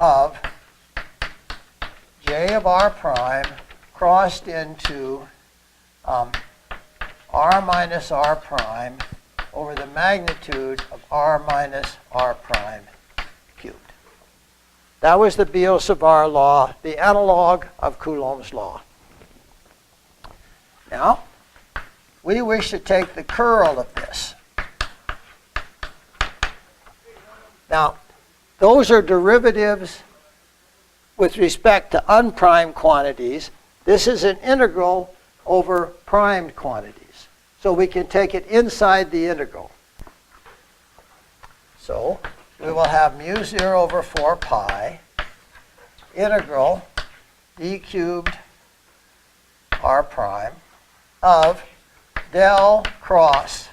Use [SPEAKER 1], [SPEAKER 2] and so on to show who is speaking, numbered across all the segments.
[SPEAKER 1] of j of r prime crossed into r minus r prime over the magnitude of r minus r prime cubed. That was the Biot-Savart law, the analog of Coulomb's law. Now, we wish to take the curl of this. Now, those are derivatives with respect to unprimed quantities. This is an integral over primed quantities. So we can take it inside the integral. So we will have mu 0 over 4 pi integral d cubed r prime of del cross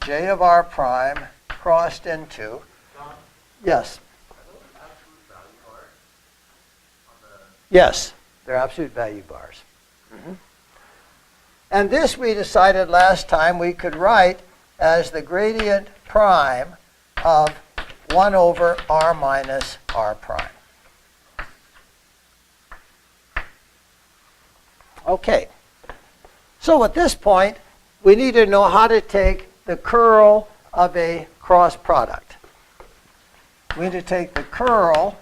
[SPEAKER 1] j of r prime crossed into, yes. Yes, they're absolute value bars. Mm-hmm. And this we decided last time we could write as the gradient prime of 1 over r minus r prime. Okay. So at this point, we need to know how to take the curl of a cross product. We need to take the curl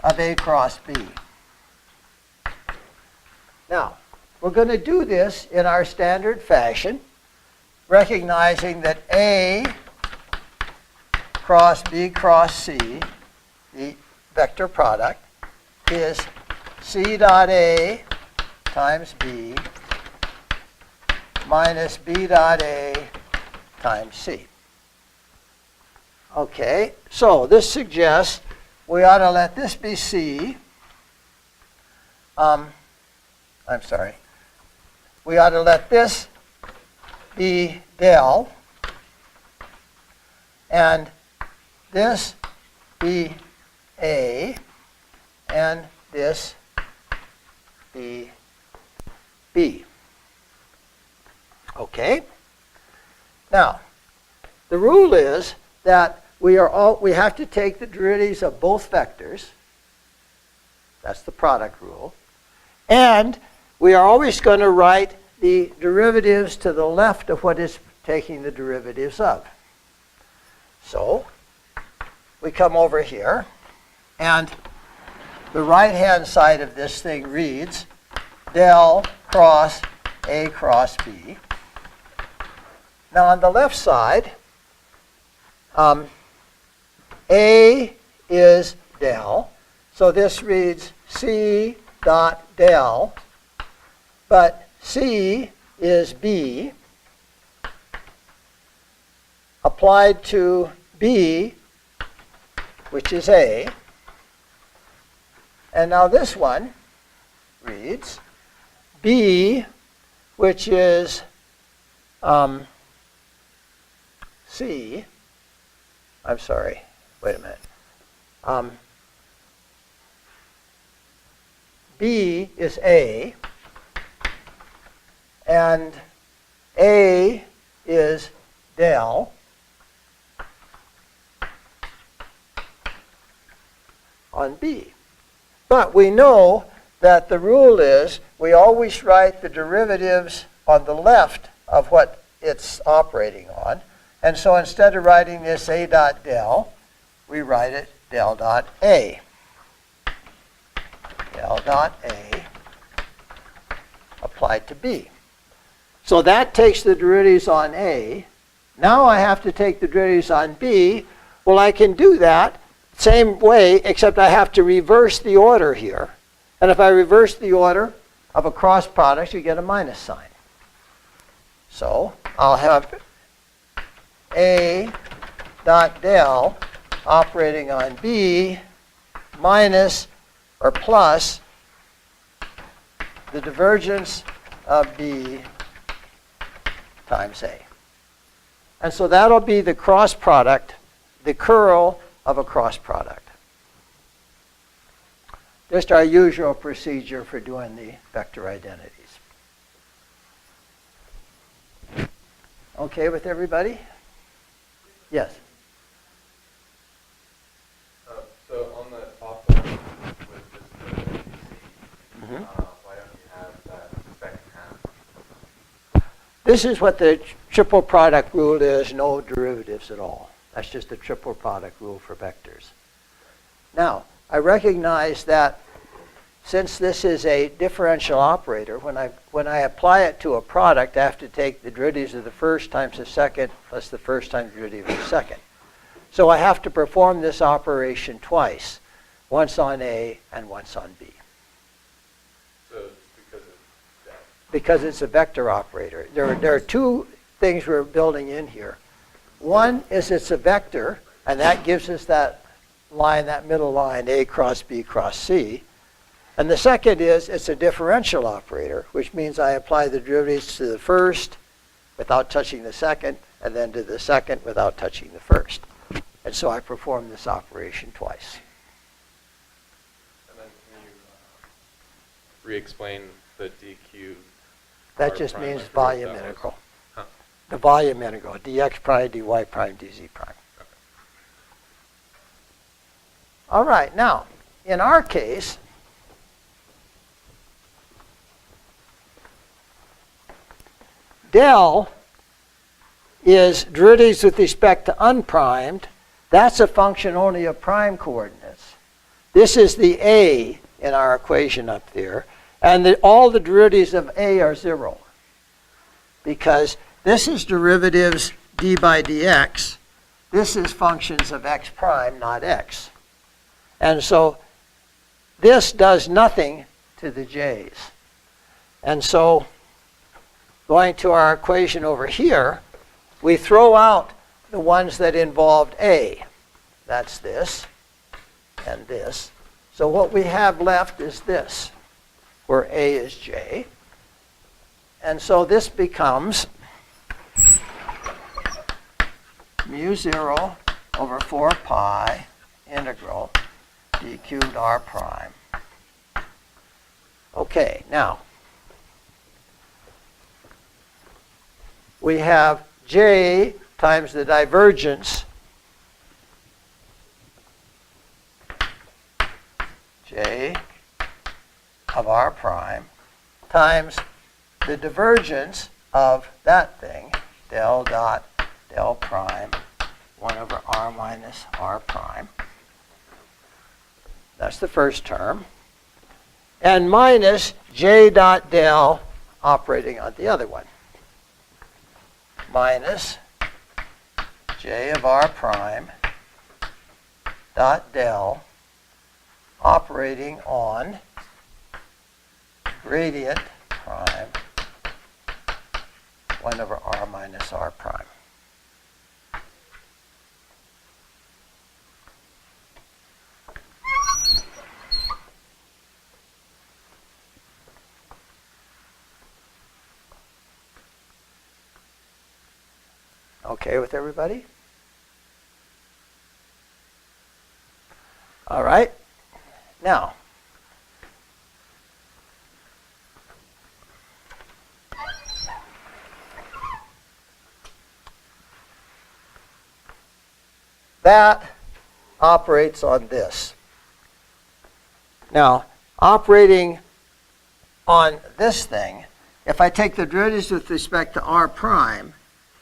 [SPEAKER 1] of A cross B. Now, we're going to do this in our standard fashion, recognizing that A cross B cross C, the vector product, is C dot A times B minus B dot A times C. Okay, so this suggests we ought to let this be C. I'm sorry. We ought to let this be del, and this be A, and this be B. Okay? Now, the rule is that we have to take the derivatives of both vectors. That's the product rule. And we are always going to write the derivatives to the left of what is taking the derivatives of. So we come over here, and the right-hand side of this thing reads del cross A cross B. Now on the left side, A is del, so this reads C dot del, but C is B applied to B, which is A. And now this one reads B, which is C. I'm sorry, wait a minute. B is A, and A is del, on B. But we know that the rule is we always write the derivatives on the left of what it's operating on. And so instead of writing this A dot del, we write it del dot A. Del dot A applied to B. So that takes the derivatives on A. Now I have to take the derivatives on B. Well, I can do that same way, except I have to reverse the order here. And if I reverse the order of a cross product, you get a minus sign. So I'll have A dot del operating on B minus or plus the divergence of B times A. And so that'll be the cross product, the curl of a cross product. Just our usual procedure for doing the vector identities. Okay with everybody? Yes. This is what the triple product rule is, no derivatives at all. That's just a triple product rule for vectors. Now, I recognize that since this is a differential operator, when I apply it to a product, I have to take the derivatives of the first times the second plus the first times the derivative of the second. So I have to perform this operation twice, once on A and once on B.
[SPEAKER 2] So it's because of that?
[SPEAKER 1] Because it's a vector operator. There are two things we're building in here. One is it's a vector, and that gives us that line, that middle line, A cross B cross C. And the second is it's a differential operator, which means I apply the derivatives to the first without touching the second, and then to the second without touching the first. And so I perform this operation twice.
[SPEAKER 2] And then can you re-explain the dq?
[SPEAKER 1] That
[SPEAKER 2] R
[SPEAKER 1] just
[SPEAKER 2] prime?
[SPEAKER 1] means
[SPEAKER 2] I forget
[SPEAKER 1] volume
[SPEAKER 2] what that was.
[SPEAKER 1] integral.
[SPEAKER 2] Huh.
[SPEAKER 1] The volume integral, dx prime, dy prime, dz prime.
[SPEAKER 2] Okay.
[SPEAKER 1] All right, now, in our case, del is derivatives with respect to unprimed. That's a function only of prime coordinates. This is the A in our equation up there. And all the derivatives of A are 0. Because this is derivatives d by dx. This is functions of x prime, not x. And so this does nothing to the j's. And so going to our equation over here, we throw out the ones that involved A. That's this and this. So what we have left is this, where A is J. And so this becomes mu 0 over 4 pi integral d cubed r prime. Okay, now we have J times the divergence J of r prime times the divergence of that thing, del dot del prime 1 over r minus r prime. That's the first term. And minus J dot del operating on the other one. Minus J of r prime dot del operating on gradient prime 1 over r minus r prime. Okay with everybody? All right. Now, that operates on this. Now, operating on this thing, if I take the derivatives with respect to r prime,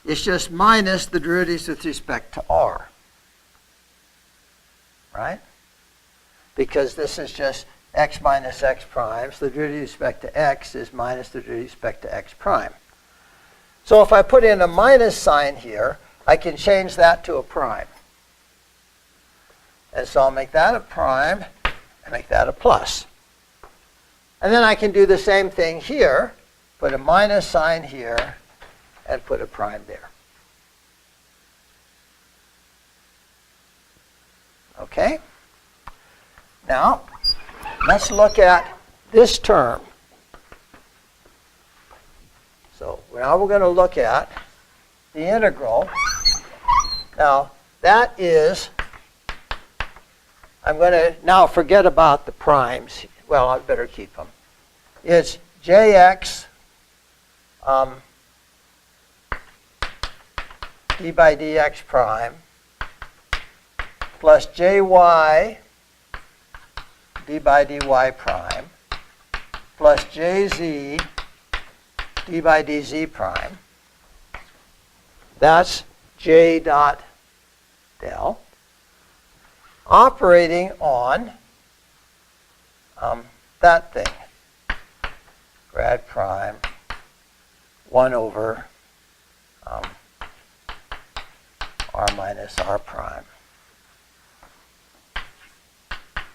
[SPEAKER 1] it's just minus the derivatives with respect to r. Right? Because this is just x minus x prime, so the derivative with respect to x is minus the derivative with respect to x prime. So if I put in a minus sign here, I can change that to a prime. And so I'll make that a prime and make that a plus. And then I can do the same thing here, put a minus sign here, and put a prime there. Okay? Now, let's look at this term. So now we're going to look at the integral. Now, that is, I'm going to now forget about the primes. Well, I better keep them. It's jx d by dx prime plus jy d by dy prime plus jz d by dz prime That's j dot del operating on that thing, grad prime 1 over r minus r prime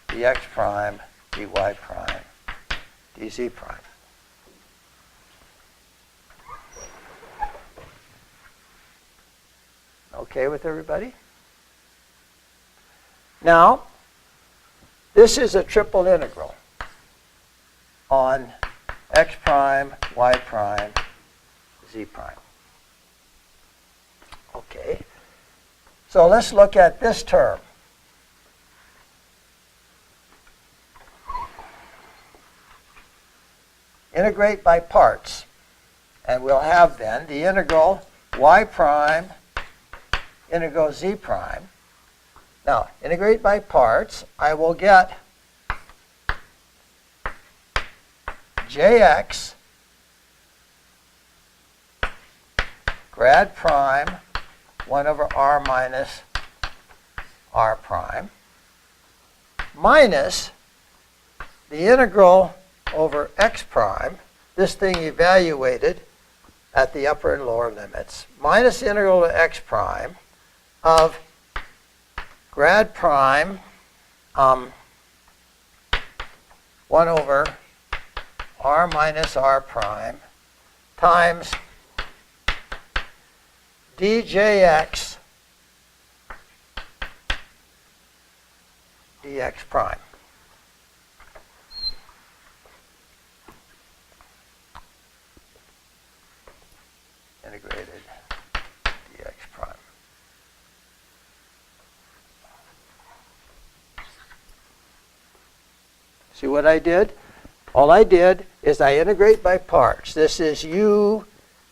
[SPEAKER 1] dx prime dy prime dz prime. Okay with everybody? Now, this is a triple integral on x prime, y prime, z prime. Okay. So let's look at this term. Integrate by parts. And we'll have then the integral y prime, integral z prime. Now, integrate by parts, I will get jx grad prime 1 over r minus r prime minus the integral over x prime, this thing evaluated at the upper and lower limits, minus the integral to x prime of grad prime 1 over r minus r prime times djx dx prime. Integrated dx prime. See what I did? All I did is I integrate by parts. This is u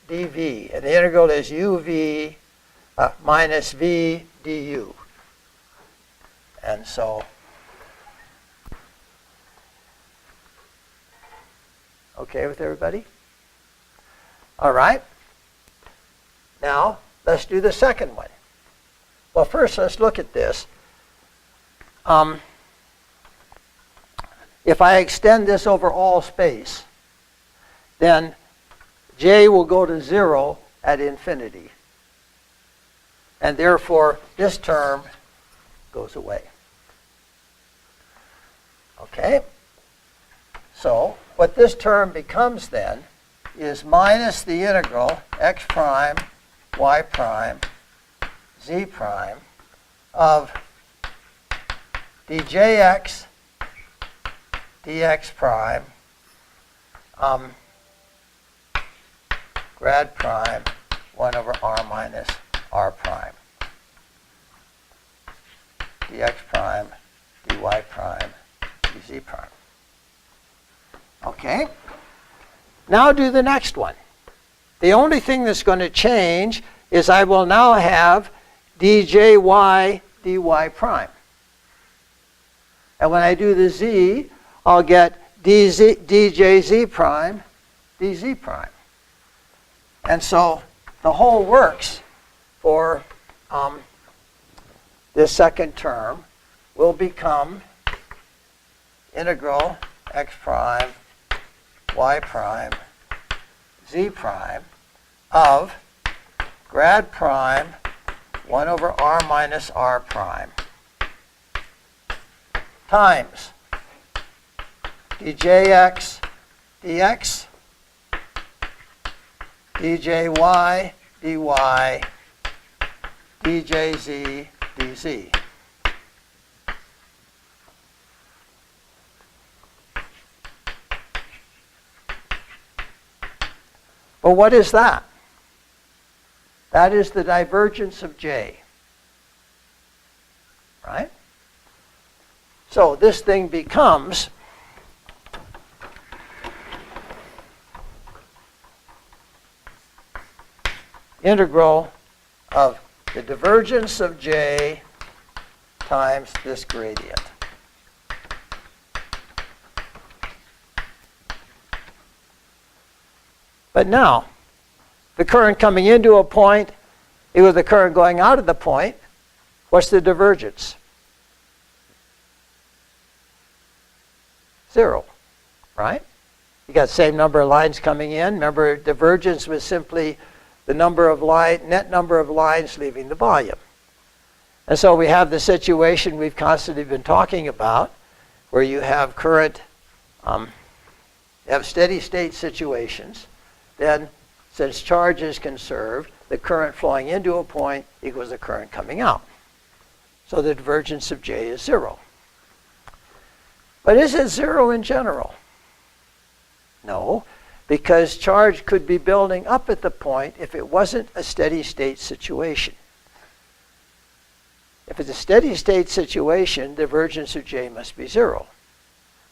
[SPEAKER 1] dv, and the integral is uv minus v du. And so, okay with everybody? All right. Now, let's do the second one. Well, first, let's look at this. If I extend this over all space, then j will go to 0 at infinity. And therefore, this term goes away. Okay? So, what this term becomes then is minus the integral x prime, y prime, z prime of djx dx prime grad prime 1 over r minus r prime dx prime dy prime dz prime. Okay? Now do the next one. The only thing that's going to change is I will now have djy dy prime. And when I do the z, I'll get djz prime dz prime. And so the whole works for this second term will become integral x prime, y prime, z prime of grad prime 1 over r minus r prime times djx dx djy dy djz dz. Well, what is that? That is the divergence of j. Right? So this thing becomes integral of the divergence of j times this gradient. But now, the current coming into a point equals the current going out of the point. What's the divergence? 0, right? You got the same number of lines coming in. Remember, divergence was simply the number of net number of lines leaving the volume. And so we have the situation we've constantly been talking about, where you have current, you have steady state situations. Then, since charge is conserved, the current flowing into a point equals the current coming out. So the divergence of J is 0. But is it 0 in general? No, because charge could be building up at the point if it wasn't a steady state situation. If it's a steady state situation, the divergence of J must be 0.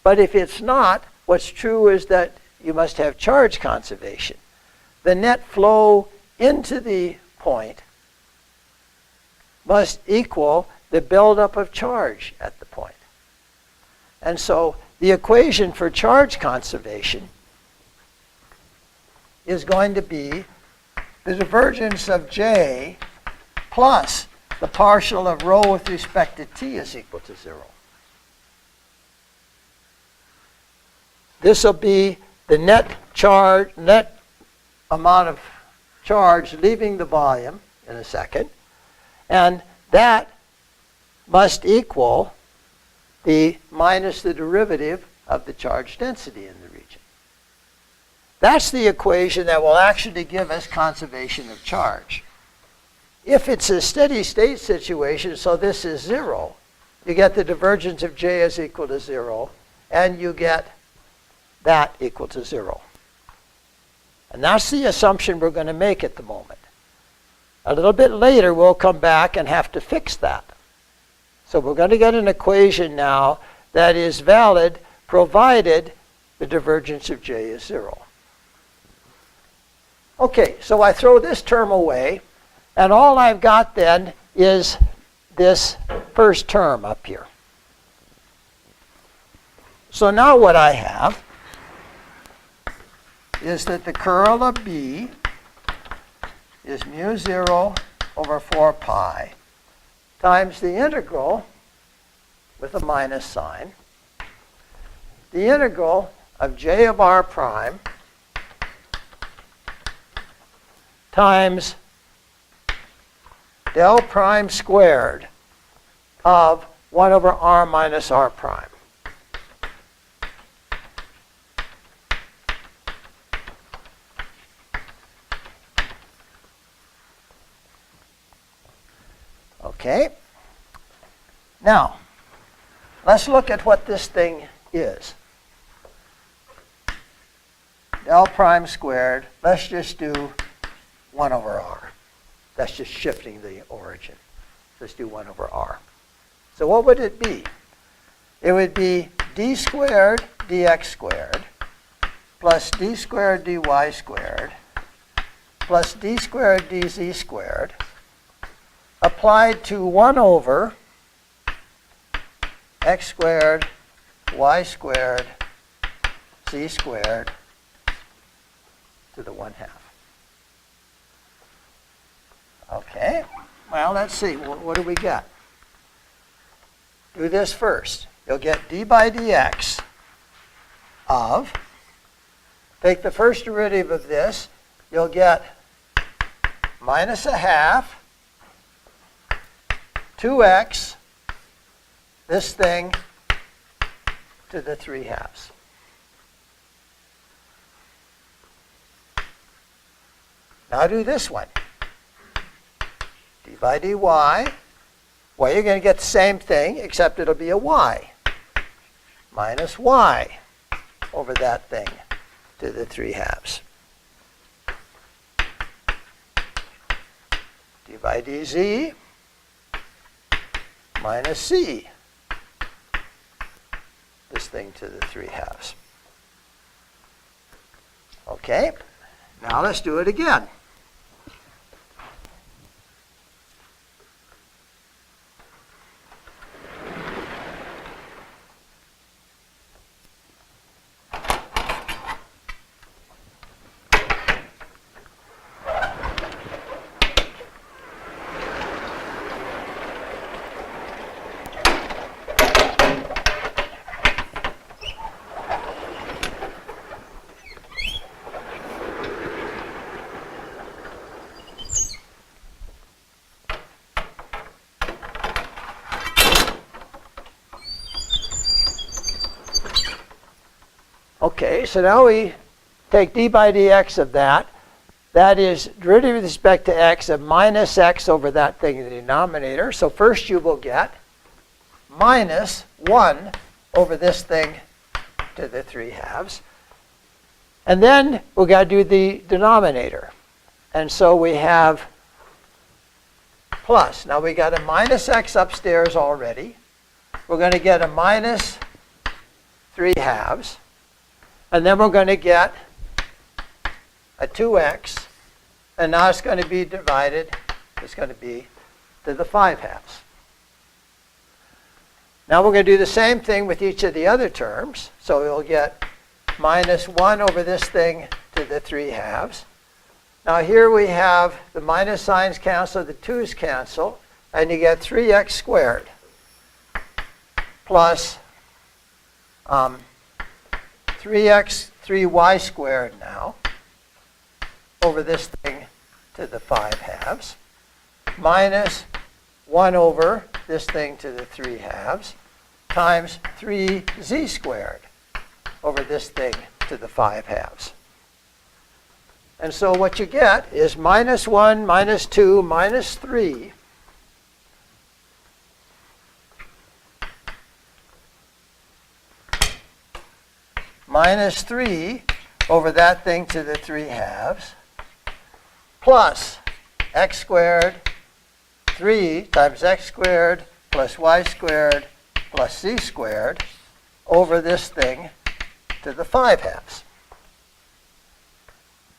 [SPEAKER 1] But if it's not, what's true is that you must have charge conservation. The net flow into the point must equal the buildup of charge at the point. And so the equation for charge conservation is going to be the divergence of J plus the partial of rho with respect to t is equal to 0. This will be the net amount of charge leaving the volume in a second. And that must equal the minus the derivative of the charge density in the region. That's the equation that will actually give us conservation of charge. If it's a steady state situation, so this is 0, you get the divergence of J is equal to 0, and you get that equal to 0. And that's the assumption we're going to make at the moment. A little bit later, we'll come back and have to fix that. So we're going to get an equation now that is valid provided the divergence of J is 0. Okay, so I throw this term away, and all I've got then is this first term up here. So now what I have is that the curl of B is mu 0 over 4 pi times the integral with a minus sign, the integral of J of r prime times del prime squared of 1 over r minus r prime. Okay. Now, let's look at what this thing is. Del prime squared, let's just do 1 over r. That's just shifting the origin. Let's do 1 over r. So what would it be? It would be d squared dx squared plus d squared dy squared plus d squared dz squared applied to 1 over x squared y squared z squared to the 1/2. Okay, well, let's see. What do we get? Do this first. You'll get d by dx of, take the first derivative of this, you'll get minus 1/2 2x, this thing, to the 3/2. Now do this one. D by dy. Well, you're going to get the same thing, except it'll be a y. Minus y over that thing to the 3/2. D by dz minus c, this thing to the 3/2. Okay, now let's do it again. Okay, so now we take d by dx of that. That is derivative with respect to x of minus x over that thing in the denominator. So first you will get minus 1 over this thing to the 3/2. And then we've got to do the denominator. And so we have plus. Now we got a minus x upstairs already. We're going to get a minus 3/2. And then we're going to get a 2x. And now it's going to be divided. It's going to be to the 5/2. Now we're going to do the same thing with each of the other terms. So we'll get minus 1 over this thing to the 3/2. Now here we have the minus signs cancel, the 2's cancel, and you get 3x squared plus 3y squared now over this thing to the 5/2 minus 1 over this thing to the 3/2 times 3z squared over this thing to the 5/2. And so what you get is minus 1, minus 2, minus 3 minus 3 over that thing to the 3/2 plus x squared 3 times x squared plus y squared plus z squared over this thing to the 5/2.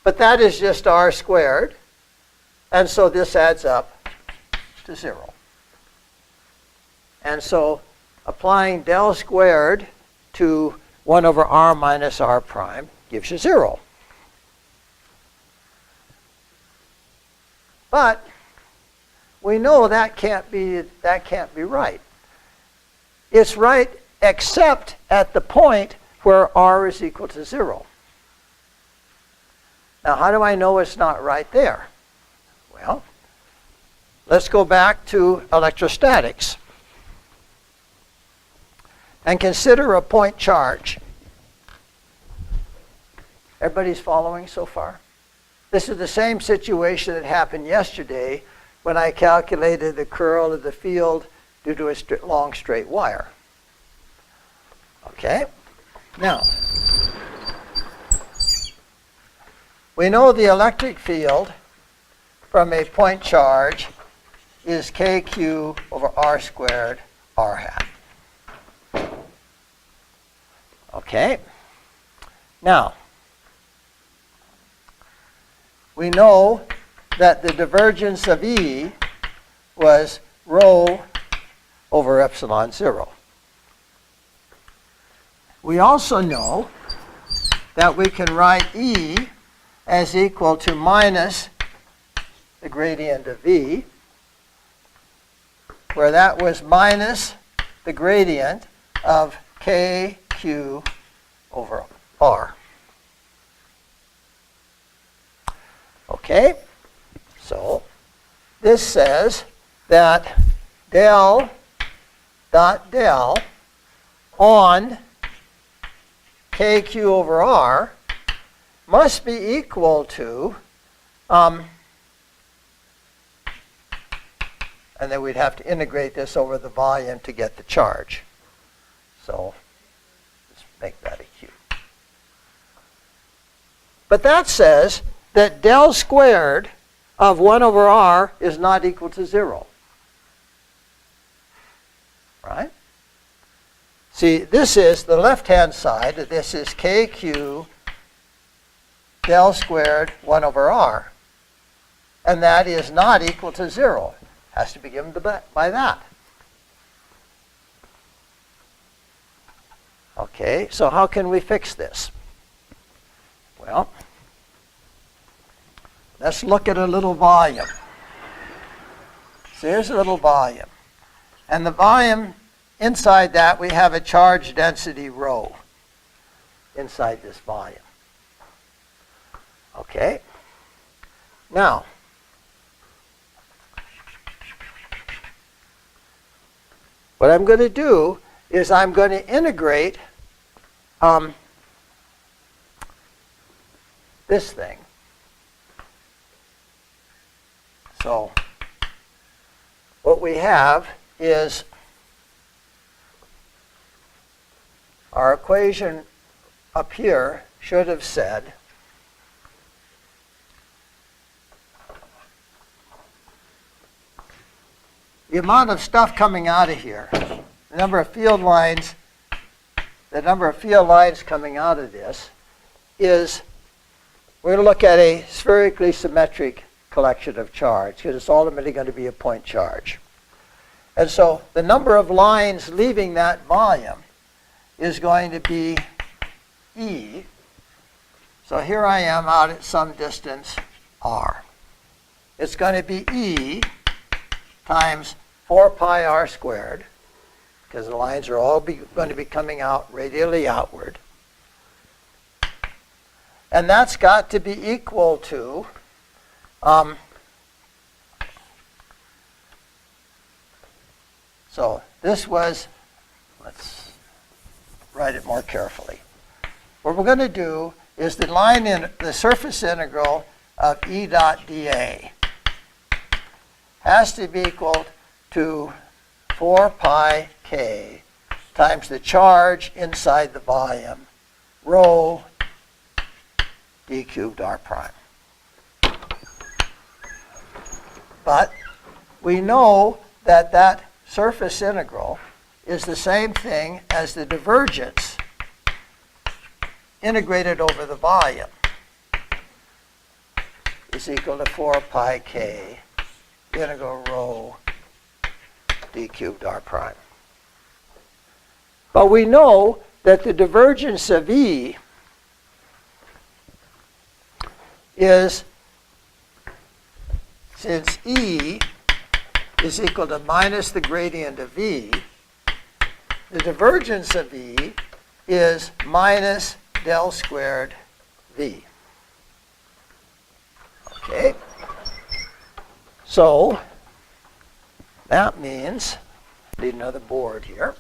[SPEAKER 1] But that is just r squared, and so this adds up to 0. And so applying del squared to 1 over r minus r prime gives you 0. But we know that can't be right. It's right except at the point where r is equal to 0. Now, how do I know it's not right there? Well, let's go back to electrostatics and consider a point charge. Everybody's following so far? This is the same situation that happened yesterday when I calculated the curl of the field due to a long straight wire. Okay? Now, we know the electric field from a point charge is kq over r squared r hat. Okay? Now, we know that the divergence of E was rho over epsilon 0. We also know that we can write E as equal to minus the gradient of V, where that was minus the gradient of kq over r. Okay, so this says that del dot del on kq over r must be equal to, and then we'd have to integrate this over the volume to get the charge. So let's make that a q. But that says that del squared of 1 over r is not equal to 0. Right? See, this is the left-hand side. This is kq del squared 1 over r. And that is not equal to 0. Has to be given by that. Okay, so how can we fix this? Well, let's look at a little volume. So here's a little volume. And the volume, inside that, we have a charge density rho inside this volume. Okay? Now, what I'm going to do is I'm going to integrate this thing. So what we have is our equation up here should have said the amount of stuff coming out of here, the number of field lines coming out of this is, we're going to look at a spherically symmetric collection of charge because it's ultimately going to be a point charge. And so the number of lines leaving that volume is going to be E. So here I am out at some distance r. It's going to be E times 4 pi r squared, because the lines are all going to be coming out radially outward. And that's got to be equal to so this was, let's write it more carefully. What we're going to do is the surface integral of E dot dA has to be equal to 4 pi k times the charge inside the volume, rho d cubed r prime. But we know that that surface integral is the same thing as the divergence integrated over the volume is equal to 4 pi k integral rho d cubed r prime. But we know that the divergence of E is, since E is equal to minus the gradient of V, the divergence of E is minus del squared V. Okay? So that means, I need another board here.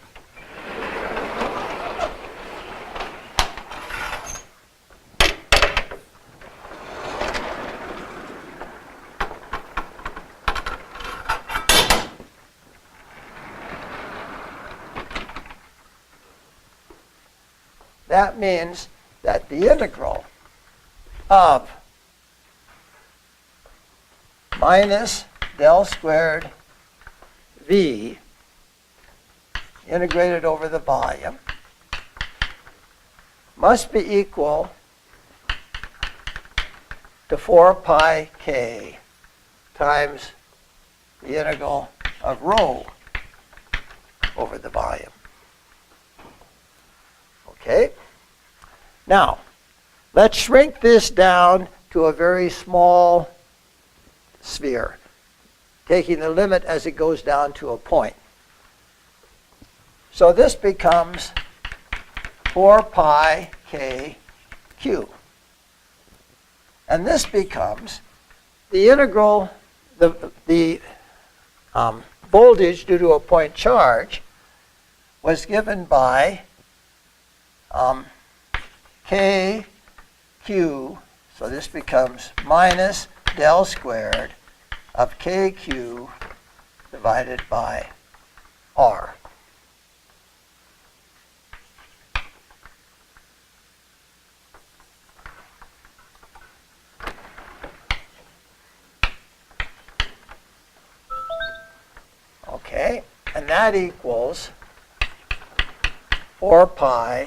[SPEAKER 1] That means that the integral of minus del squared V integrated over the volume must be equal to 4 pi k times the integral of rho over the volume. Okay? Now, let's shrink this down to a very small sphere, taking the limit as it goes down to a point. So this becomes 4 pi k q. And this becomes the integral, the voltage due to a point charge was given by kq, so this becomes minus del squared of kq divided by r. Okay, and that equals 4 pi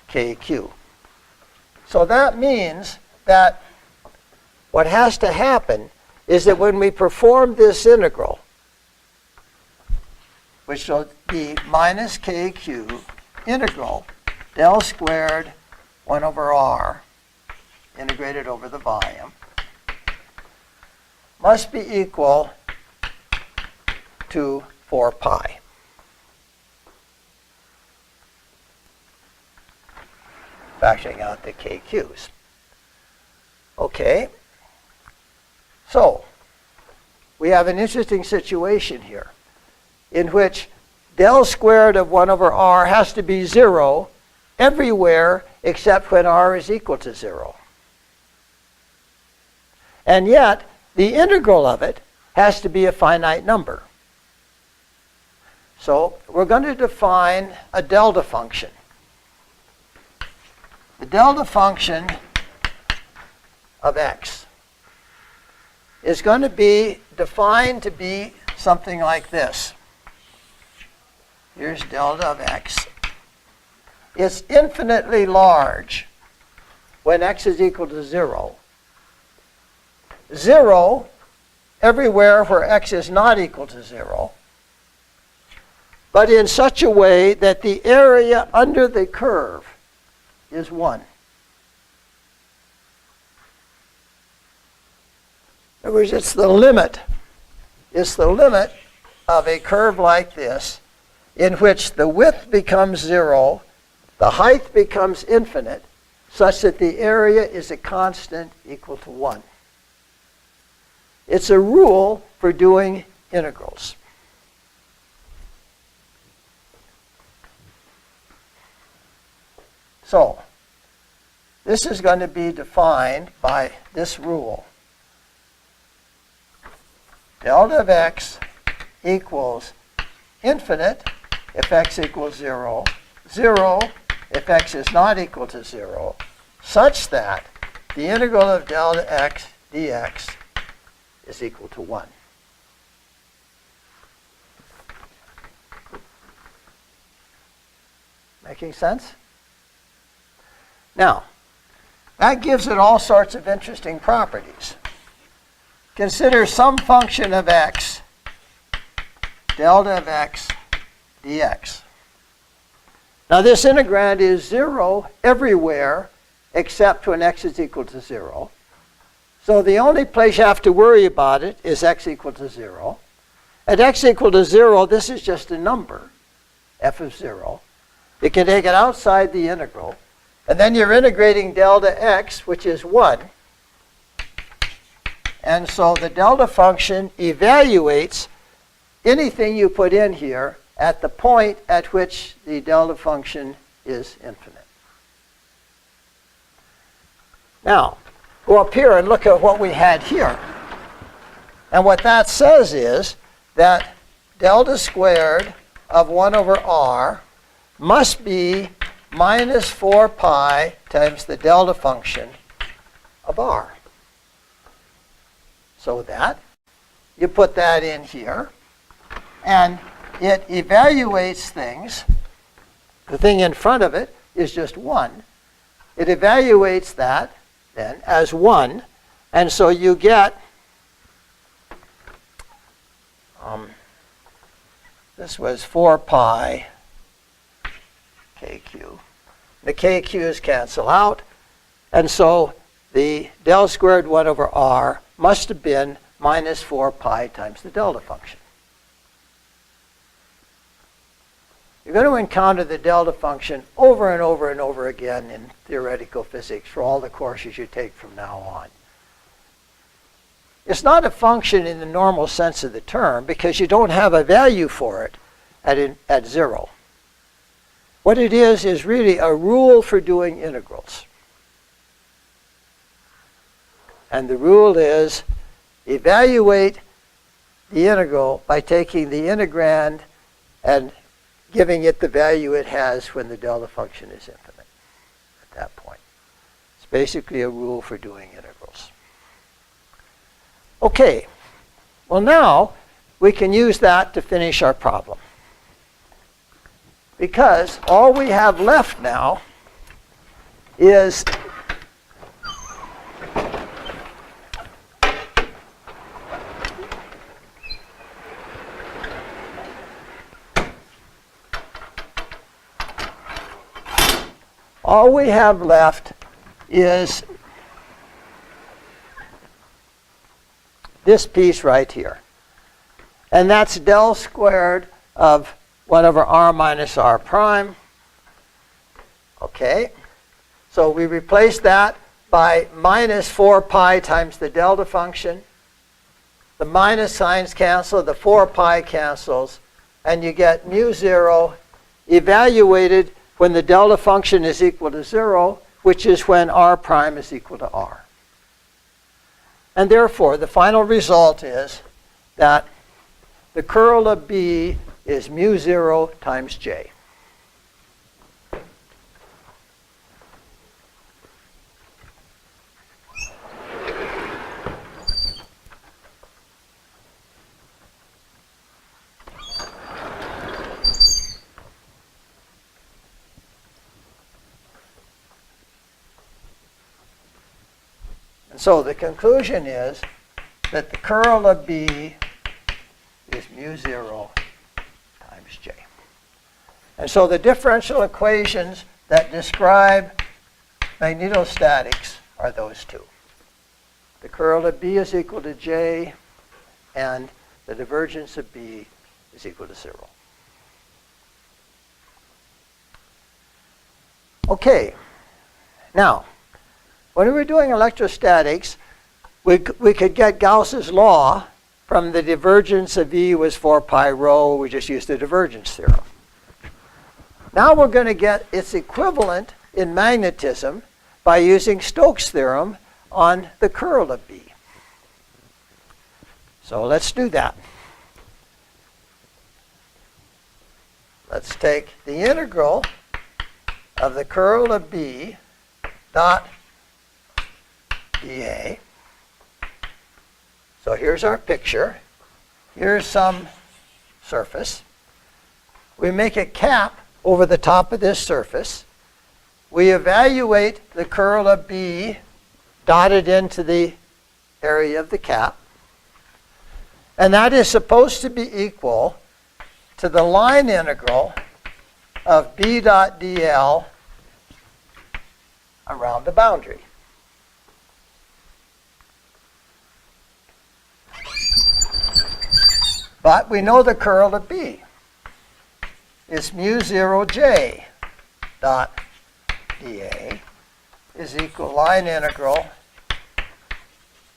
[SPEAKER 1] kq. So that means that what has to happen is that when we perform this integral, which will be minus kq integral del squared 1 over r integrated over the volume, must be equal to 4 pi. Factoring out the kq's. Okay, so we have an interesting situation here in which del squared of 1 over r has to be 0 everywhere except when r is equal to 0. And yet, the integral of it has to be a finite number. So we're going to define a delta function. The delta function of x is going to be defined to be something like this. Here's delta of x. It's infinitely large when x is equal to 0. 0 everywhere where x is not equal to 0, but in such a way that the area under the curve is 1. In other words, it's the limit. It's the limit of a curve like this in which the width becomes 0, the height becomes infinite, such that the area is a constant equal to 1. It's a rule for doing integrals. So, this is going to be defined by this rule. Delta of x equals infinite if x equals 0, 0 if x is not equal to 0, such that the integral of delta x dx is equal to 1. Making sense? Now, that gives it all sorts of interesting properties. Consider some function of x, delta of x dx. Now this integrand is 0 everywhere except when x is equal to 0. So the only place you have to worry about it is x equal to 0. At x equal to 0, this is just a number, f of 0. You can take it outside the integral. And then you're integrating delta x, which is 1. And so the delta function evaluates anything you put in here at the point at which the delta function is infinite. Now, go up here and look at what we had here. And what that says is that delta squared of 1 over r must be minus 4 pi times the delta function of r. So that, you put that in here, and it evaluates things. The thing in front of it is just 1. It evaluates that then as 1, and so you get this was 4 pi kq. The kq's cancel out, and so the del squared 1 over r must have been minus 4 pi times the delta function. You're going to encounter the delta function over and over and over again in theoretical physics for all the courses you take from now on. It's not a function in the normal sense of the term because you don't have a value for it at 0. What it is really a rule for doing integrals. And the rule is evaluate the integral by taking the integrand and giving it the value it has when the delta function is infinite at that point. It's basically a rule for doing integrals. Okay, well now we can use that to finish our problem. Because all we have left now is this piece right here. And that's del squared of 1 over r minus r prime. Okay, so we replace that by minus 4 pi times the delta function. The minus signs cancel, the 4 pi cancels, and you get mu 0 evaluated when the delta function is equal to 0, which is when r prime is equal to r. And therefore, the final result is that the curl of B is mu 0 times j. So the conclusion is that the curl of B is mu 0 times j. And so the differential equations that describe magnetostatics are those two. The curl of B is equal to j, and the divergence of B is equal to 0. Okay, now, when we were doing electrostatics, we could get Gauss's law from the divergence of E was 4 pi rho. We just used the divergence theorem. Now we're going to get its equivalent in magnetism by using Stokes' theorem on the curl of B. So let's do that. Let's take the integral of the curl of B dot dA. So here's our picture. Here's some surface. We make a cap over the top of this surface. We evaluate the curl of B dotted into the area of the cap. And that is supposed to be equal to the line integral of B dot dl around the boundary. But we know the curl of B is mu 0 j dot dA is equal line integral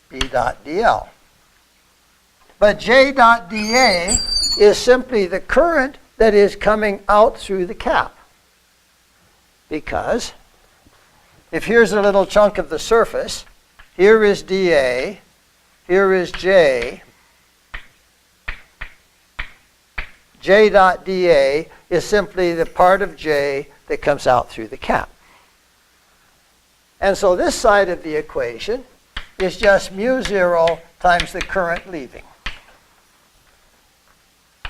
[SPEAKER 1] B dot dl. But j dot dA is simply the current that is coming out through the cap. Because if here's a little chunk of the surface, here is dA, here is j, j dot dA is simply the part of j that comes out through the cap. And so this side of the equation is just mu 0 times the current leaving.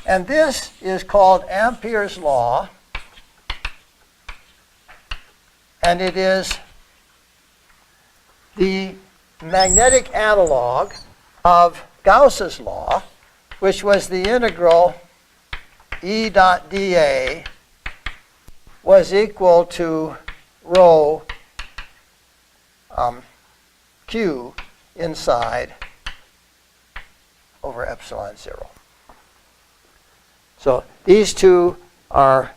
[SPEAKER 1] And this is called Ampere's law, and it is the magnetic analog of Gauss's law, which was the integral E dot dA was equal to rho Q inside over epsilon 0. So these two are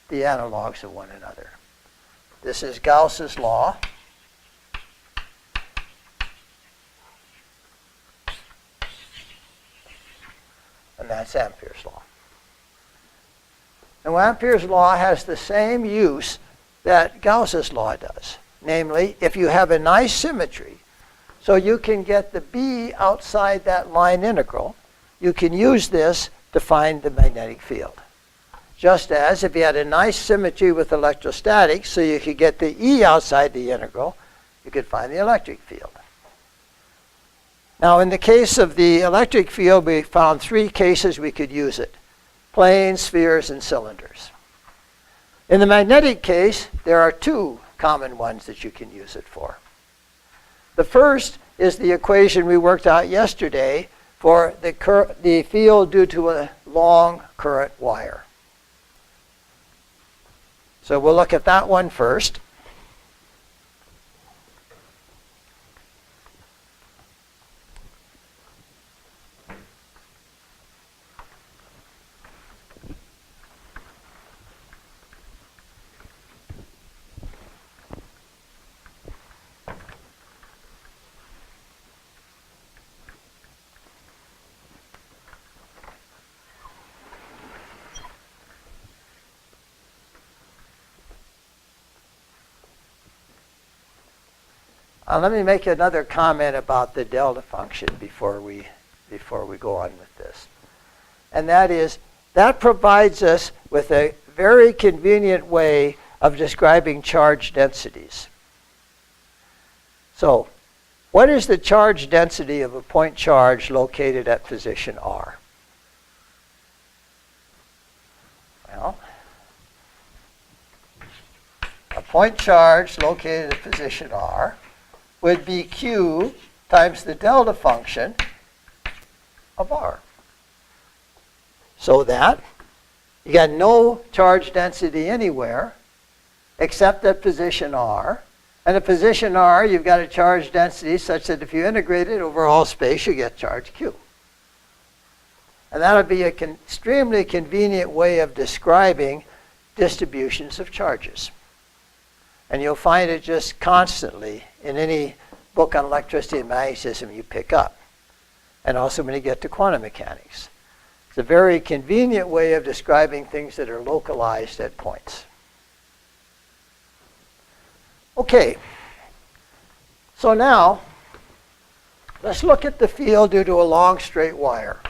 [SPEAKER 1] the analogs of one another. This is Gauss's law. And that's Ampere's law. Now, Ampere's law has the same use that Gauss's law does. Namely, if you have a nice symmetry, so you can get the B outside that line integral, you can use this to find the magnetic field. Just as if you had a nice symmetry with electrostatics, so you could get the E outside the integral, you could find the electric field. Now, in the case of the electric field, we found three cases we could use it: planes, spheres, and cylinders. In the magnetic case, there are two common ones that you can use it for. The first is the equation we worked out yesterday for the field due to a long current wire. So we'll look at that one first. Let me make another comment about the delta function before we go on with this. And that is, that provides us with a very convenient way of describing charge densities. So, what is the charge density of a point charge located at position R? Well, a point charge located at position R would be Q times the delta function of R. So that you got no charge density anywhere except at position R. And at position R, you've got a charge density such that if you integrate it over all space, you get charge Q. And that would be an extremely convenient way of describing distributions of charges. And you'll find it just constantly in any book on electricity and magnetism you pick up. And also when you get to quantum mechanics. It's a very convenient way of describing things that are localized at points. Okay, so now let's look at the field due to a long straight wire.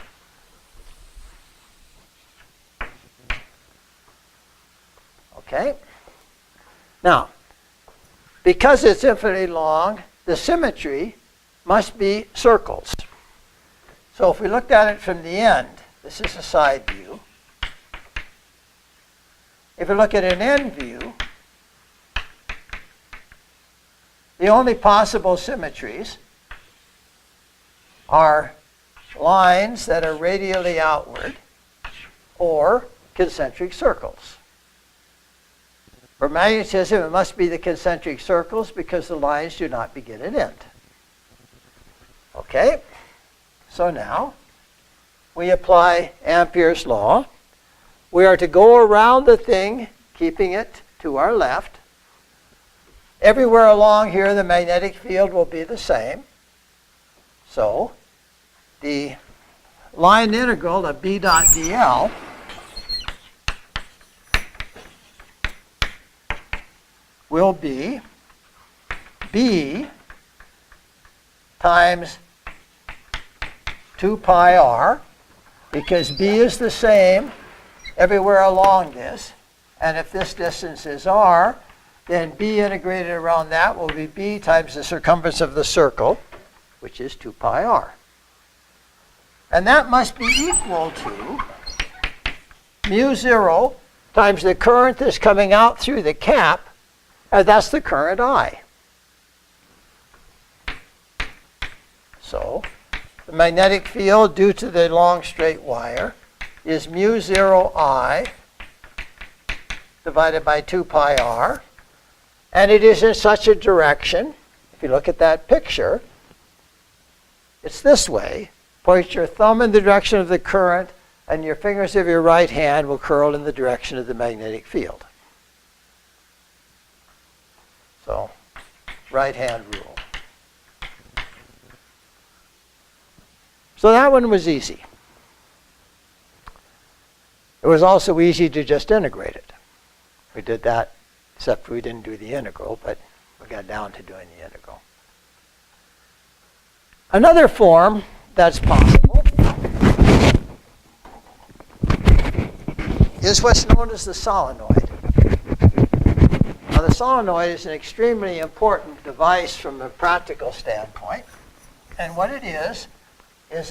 [SPEAKER 1] Okay, now because it's infinitely long, the symmetry must be circles. So if we looked at it from the end, this is a side view. If we look at an end view, the only possible symmetries are lines that are radially outward or concentric circles. For magnetism, it must be the concentric circles because the lines do not begin and end. Okay, so now we apply Ampere's law. We are to go around the thing, keeping it to our left. Everywhere along here, the magnetic field will be the same. So the line integral of B dot dl will be B times 2 pi r, because B is the same everywhere along this. And if this distance is r, then B integrated around that will be B times the circumference of the circle, which is 2 pi r. And that must be equal to mu 0 times the current that's coming out through the cap, and that's the current I. So the magnetic field due to the long straight wire is mu 0 I divided by 2 pi r. And it is in such a direction, if you look at that picture, it's this way. Point your thumb in the direction of the current, and your fingers of your right hand will curl in the direction of the magnetic field. So, right hand rule. So that one was easy. It was also easy to just integrate it. We did that, except we didn't do the integral, but we got down to doing the integral. Another form that's possible is what's known as the solenoid. Now, the solenoid is an extremely important device from a practical standpoint. And what it is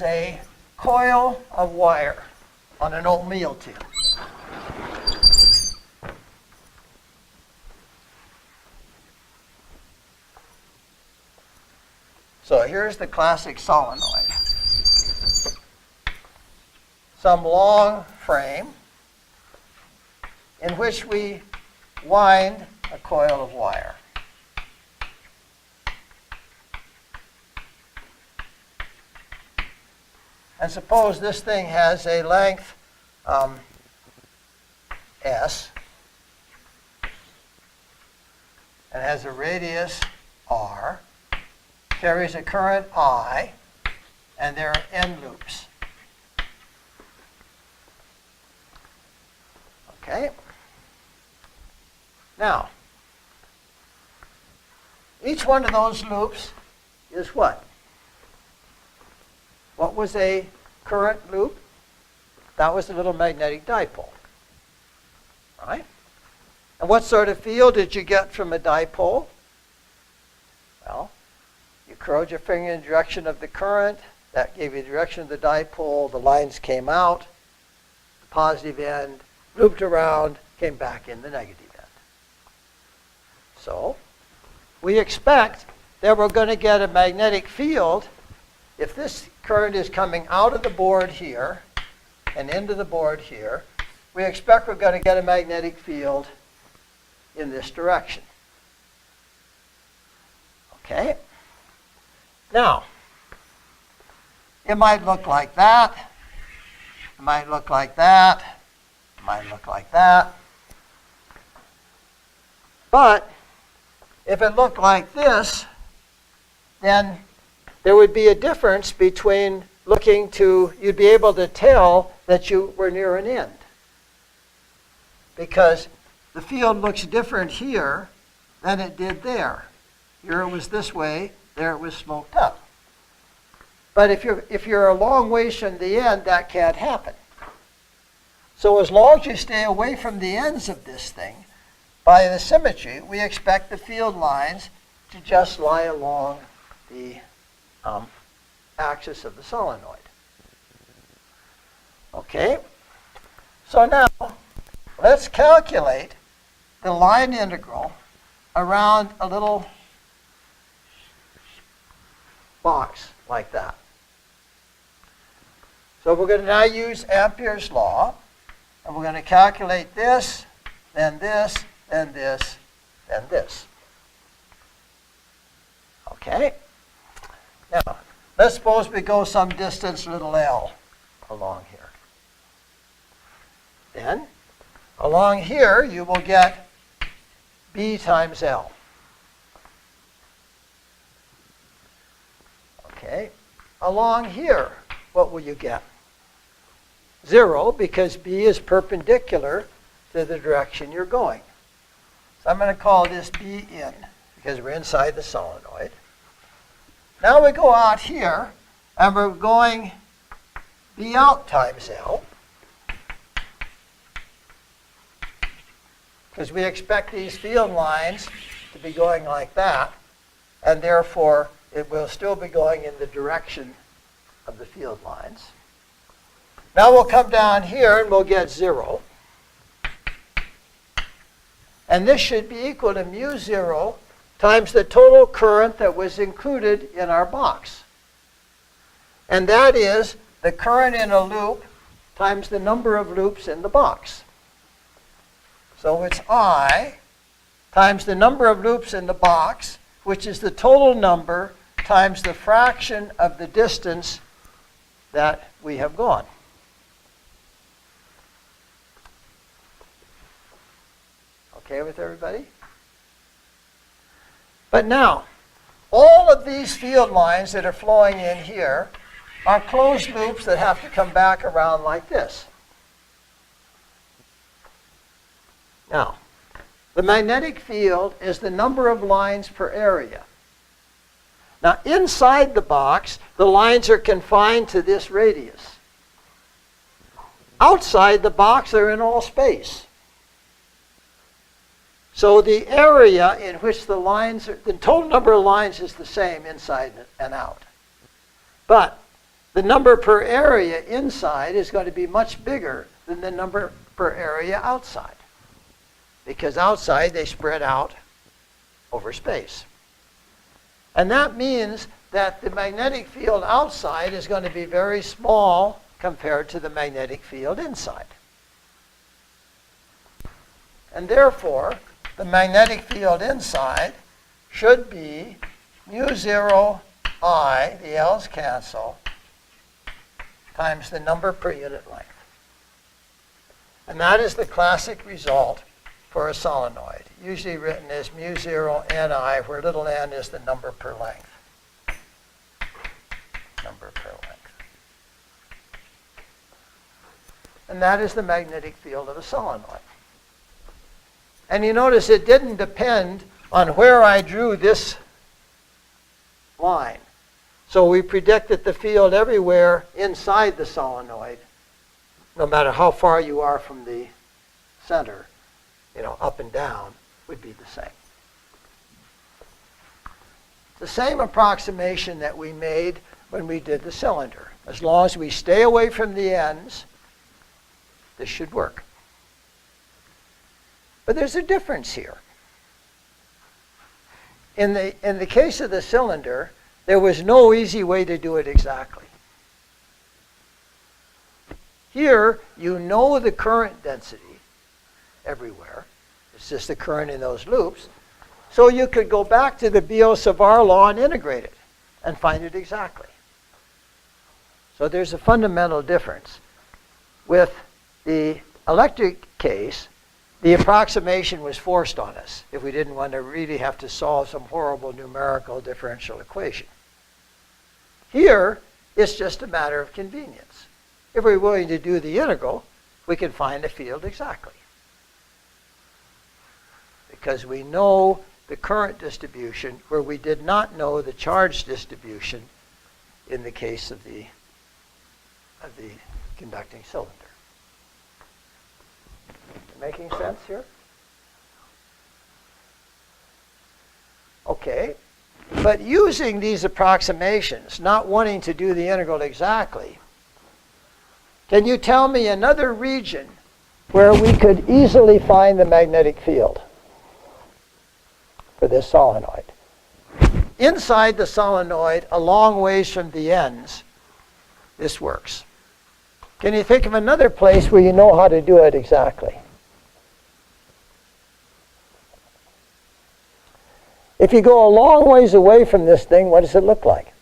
[SPEAKER 1] a coil of wire on an old meal tin. So here's the classic solenoid. Some long frame in which we wind a coil of wire. And suppose this thing has a length S and has a radius R, carries a current I, and there are end loops. Okay? Now, Each one of those loops is what? What was a current loop? That was a little magnetic dipole. Right? And what sort of field did you get from a dipole? Well, you curled your finger in the direction of the current. That gave you the direction of the dipole. The lines came out. The positive end looped around, came back in the negative end. So we expect that we're going to get a magnetic field if this current is coming out of the board here and into the board here. We expect we're going to get a magnetic field in this direction. Okay? Now, it might look like that. It might look like that. It might look like that. But if it looked like this, then there would be a difference between looking to, you'd be able to tell that you were near an end. Because the field looks different here than it did there. Here it was this way, there it was sloped up. But if you're a long ways from the end, that can't happen. So as long as you stay away from the ends of this thing, by the symmetry, we expect the field lines to just lie along the axis of the solenoid. Okay? So now, let's calculate the line integral around a little box like that. So we're going to now use Ampere's law, and we're going to calculate this, then this, then this, then this. Okay? Now, let's suppose we go some distance, little l, along here. Then, along here, you will get B times L. Okay? Along here, what will you get? 0, because B is perpendicular to the direction you're going. So I'm going to call this B in, because we're inside the solenoid. Now we go out here, and we're going B out times L, because we expect these field lines to be going like that, and therefore it will still be going in the direction of the field lines. Now we'll come down here and we'll get 0. And this should be equal to mu 0 times the total current that was included in our box. And that is the current in a loop times the number of loops in the box. So it's I times the number of loops in the box, which is the total number times the fraction of the distance that we have gone. Okay with everybody? But now, all of these field lines that are flowing in here are closed loops that have to come back around like this. Now, the magnetic field is the number of lines per area. Now, inside the box, the lines are confined to this radius. Outside the box, they're in all space. So the area in which the lines are, the total number of lines is the same inside and out. But the number per area inside is going to be much bigger than the number per area outside. Because outside they spread out over space. And that means that the magnetic field outside is going to be very small compared to the magnetic field inside. And therefore, the magnetic field inside should be mu 0 I, the L's cancel, times the number per unit length. And that is the classic result for a solenoid, usually written as mu 0 Ni, where little n is the number per length. Number per length. And that is the magnetic field of a solenoid. And you notice it didn't depend on where I drew this line. So we predict that the field everywhere inside the solenoid, no matter how far you are from the center, up and down, would be the same. The same approximation that we made when we did the cylinder. As long as we stay away from the ends, this should work. But there's a difference here. In the case of the cylinder, there was no easy way to do it exactly. Here, you know the current density everywhere. It's just the current in those loops. So you could go back to the Biot-Savart law and integrate it and find it exactly. So there's a fundamental difference. With the electric case, the approximation was forced on us if we didn't want to really have to solve some horrible numerical differential equation. Here, it's just a matter of convenience. If we're willing to do the integral, we can find the field exactly. Because we know the current distribution where we did not know the charge distribution in the case of the conducting cylinder. Making sense here? Okay. But using these approximations, not wanting to do the integral exactly, can you tell me another region where we could easily find the magnetic field for this solenoid? Inside the solenoid, a long ways from the ends, this works. Can you think of another place where you know how to do it exactly? If you go a long ways away from this thing, what does it look like?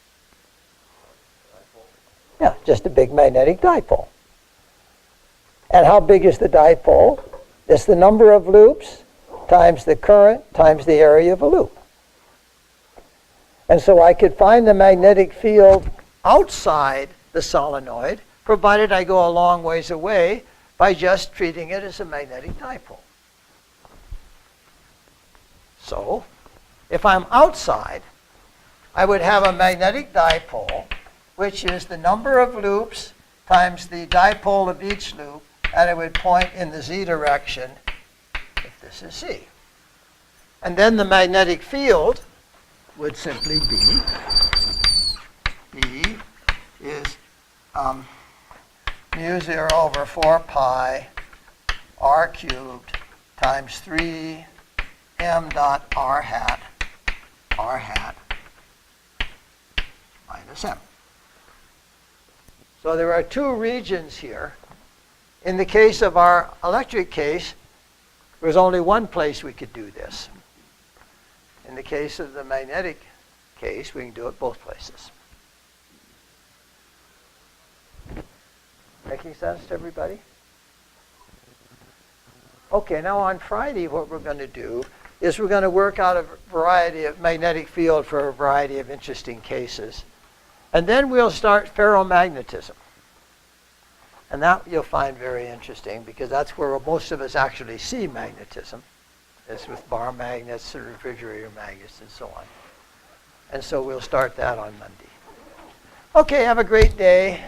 [SPEAKER 1] Yeah, just a big magnetic dipole. And how big is the dipole? It's the number of loops times the current times the area of a loop. And so I could find the magnetic field outside the solenoid, provided I go a long ways away by just treating it as a magnetic dipole. So, if I'm outside, I would have a magnetic dipole, which is the number of loops times the dipole of each loop, and it would point in the z direction if this is C. And then the magnetic field would simply be, B is mu 0 over 4 pi r cubed times 3 m dot r hat minus m. So there are two regions here. In the case of our electric case, there was only one place we could do this. In the case of the magnetic case, we can do it both places. Making sense to everybody? Okay, now on Friday what we're going to do is we're going to work out a variety of magnetic field for a variety of interesting cases. And then we'll start ferromagnetism. And that you'll find very interesting because that's where most of us actually see magnetism. It's with bar magnets and refrigerator magnets and so on. And so we'll start that on Monday. Okay, have a great day.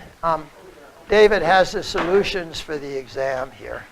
[SPEAKER 1] David has the solutions for the exam here.